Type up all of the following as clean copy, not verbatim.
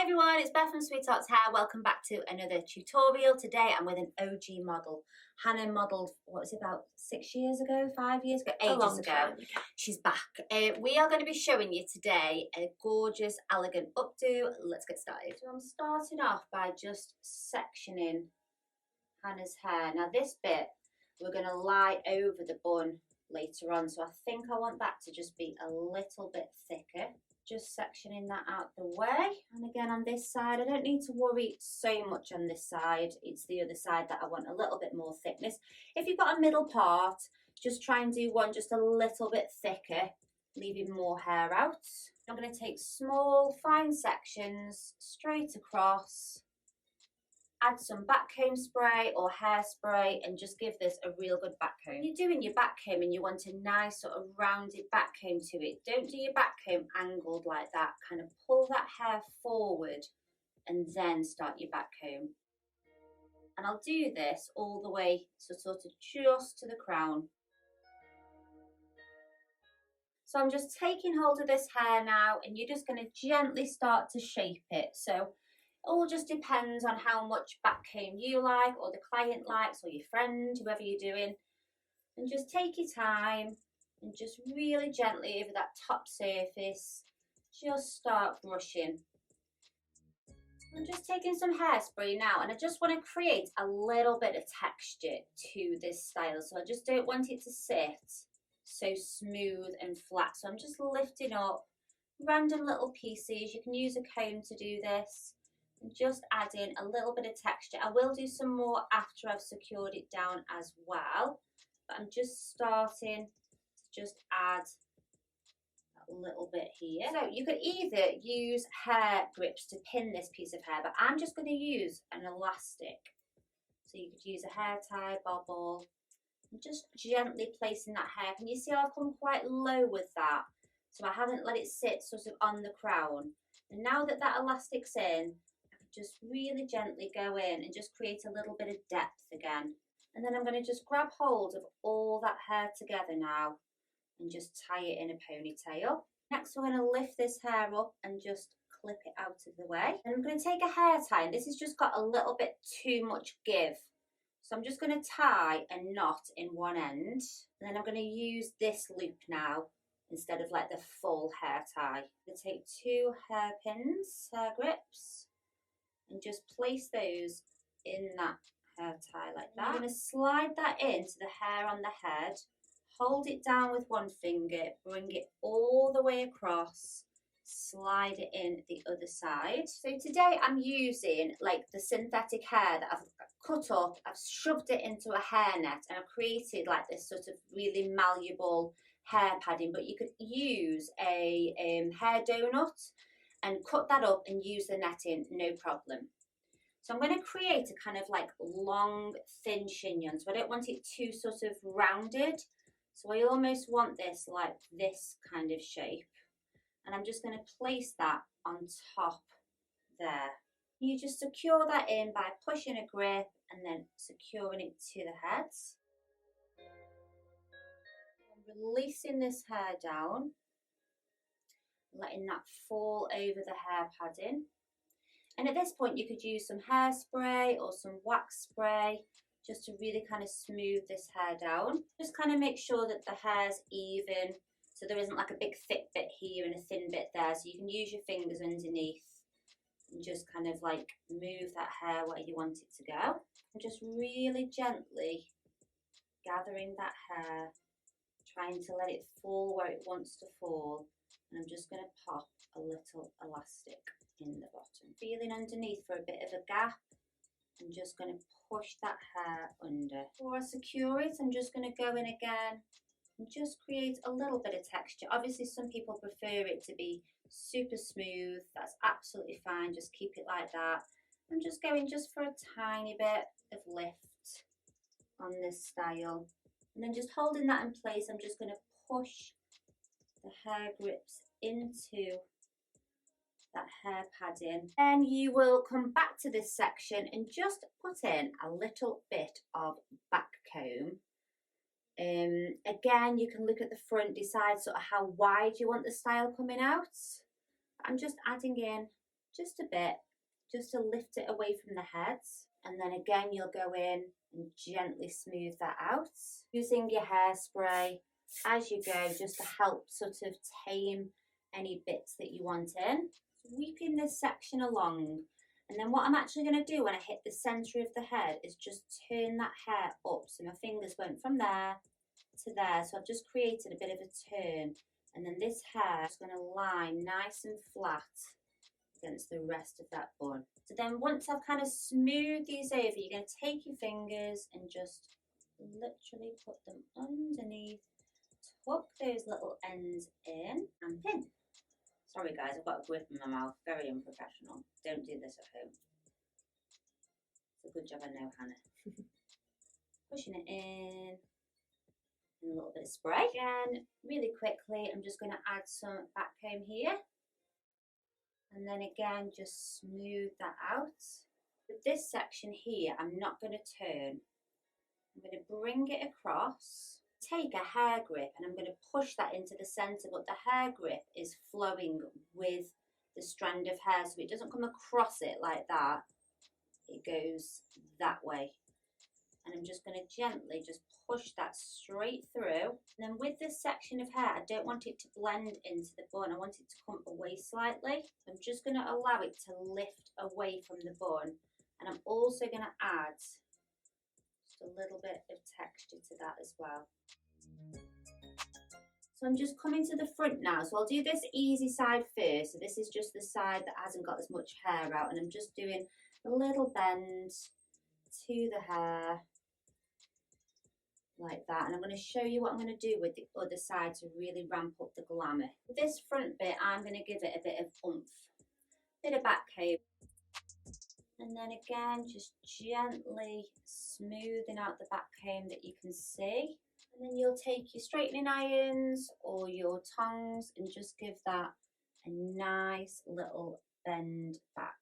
everyone, it's Beth from Sweethearts Hair. Welcome back to another tutorial. Today I'm with an OG model. Hannah modelled, what was it, about 6 years ago, 5 years ago, ages ago. She's back. We are going to be showing you today a gorgeous, elegant updo. Let's get started. So I'm starting off by just sectioning Hannah's hair. Now this bit, we're going to lie over the bun later on. So I think I want that to just be a little bit thicker. Just sectioning that out the way. And again on this side, I don't need to worry so much on this side. It's the other side that I want a little bit more thickness. If you've got a middle part, just try and do one just a little bit thicker, leaving more hair out. I'm going to take small, fine sections straight across. Add some back comb spray or hairspray and just give this a real good back comb. When you're doing your back comb and you want a nice sort of rounded back comb to it, don't do your back comb angled like that. Kind of pull that hair forward and then start your back comb. And I'll do this all the way to sort of just to the crown. So I'm just taking hold of this hair now and you're just going to gently start to shape it. So all just depends on how much back comb you like or the client likes or your friend, whoever you're doing. And just take your time and just really gently over that top surface, just start brushing. I'm just taking some hairspray now and I just want to create a little bit of texture to this style. So I just don't want it to sit so smooth and flat. So I'm just lifting up random little pieces. You can use a comb to do this. And just adding a little bit of texture. I will do some more after I've secured it down as well, but I'm just starting to just add a little bit here. So you could either use hair grips to pin this piece of hair, but I'm just going to use an elastic. So you could use a hair tie, bobble, and just gently placing that hair. Can you see how I've come quite low with that? So I haven't let it sit sort of on the crown. And now that that elastic's in, just really gently go in and just create a little bit of depth again. And then I'm going to just grab hold of all that hair together now and just tie it in a ponytail. Next we're going to lift this hair up and just clip it out of the way. And I'm going to take a hair tie, and this has just got a little bit too much give. So I'm just going to tie a knot in one end. And then I'm going to use this loop now instead of like the full hair tie. I'm going to take 2 hairpins, hair grips, and just place those in that hair tie like that. I'm going to slide that into the hair on the head, hold it down with one finger, bring it all the way across, slide it in the other side. So today I'm using like the synthetic hair that I've cut up, I've shoved it into a hairnet and I've created like this sort of really malleable hair padding, but you could use a hair donut and cut that up and use the netting, no problem. So I'm going to create a kind of like long, thin chignon. So I don't want it too sort of rounded. So I almost want this like this kind of shape. And I'm just going to place that on top there. You just secure that in by pushing a grip and then securing it to the head. And releasing this hair down, letting that fall over the hair padding. And at this point you could use some hairspray or some wax spray just to really kind of smooth this hair down. Just kind of make sure that the hair's even, so there isn't like a big thick bit here and a thin bit there. So you can use your fingers underneath and just kind of like move that hair where you want it to go. And just really gently gathering that hair, trying to let it fall where it wants to fall. And I'm just going to pop a little elastic in the bottom. Feeling underneath for a bit of a gap. I'm just going to push that hair under. Before I secure it, I'm just going to go in again and just create a little bit of texture. Obviously, some people prefer it to be super smooth. That's absolutely fine. Just keep it like that. I'm just going just for a tiny bit of lift on this style. And then just holding that in place, I'm just going to push the hair grips into that hair padding. Then you will come back to this section and just put in a little bit of back comb. Again, you can look at the front, decide sort of how wide you want the style coming out. I'm just adding in just a bit, just to lift it away from the heads. And then again, you'll go in and gently smooth that out using your hairspray as you go, just to help sort of tame any bits that you want in. Sweeping this section along. And then what I'm actually going to do when I hit the centre of the head is just turn that hair up. So my fingers went from there to there. So I've just created a bit of a turn. And then this hair is going to lie nice and flat against the rest of that bun. So then once I've kind of smoothed these over, you're going to take your fingers and just literally put them underneath, tuck those little ends in and pin. Sorry guys, I've got a grip in my mouth, very unprofessional. Don't do this at home. It's a good job I know Hannah. Pushing it in. And a little bit of spray. Again, really quickly, I'm just going to add some back comb here. And then again, just smooth that out. With this section here, I'm not going to turn. I'm going to bring it across, take a hair grip, and I'm going to push that into the centre, but the hair grip is flowing with the strand of hair, so it doesn't come across it like that. It goes that way. And I'm just going to gently just push that straight through. And then with this section of hair, I don't want it to blend into the bun. I want it to come away slightly. So I'm just going to allow it to lift away from the bun. And I'm also going to add just a little bit of texture to that as well. So I'm just coming to the front now. So I'll do this easy side first. So this is just the side that hasn't got as much hair out. And I'm just doing a little bend to the hair. Like that, and I'm going to show you what I'm going to do with the other side to really ramp up the glamour. With this front bit, I'm going to give it a bit of oomph, bit of back comb, and then again just gently smoothing out the back comb that you can see. And then you'll take your straightening irons or your tongs and just give that a nice little bend back.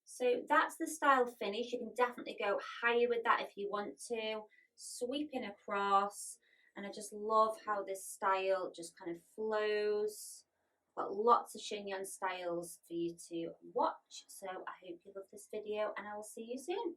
So that's the style finish. You can definitely go higher with that if you want to. Sweeping across. And I just love how this style just kind of flows. I've got lots of chignon styles for you to watch. So I hope you love this video and I will see you soon.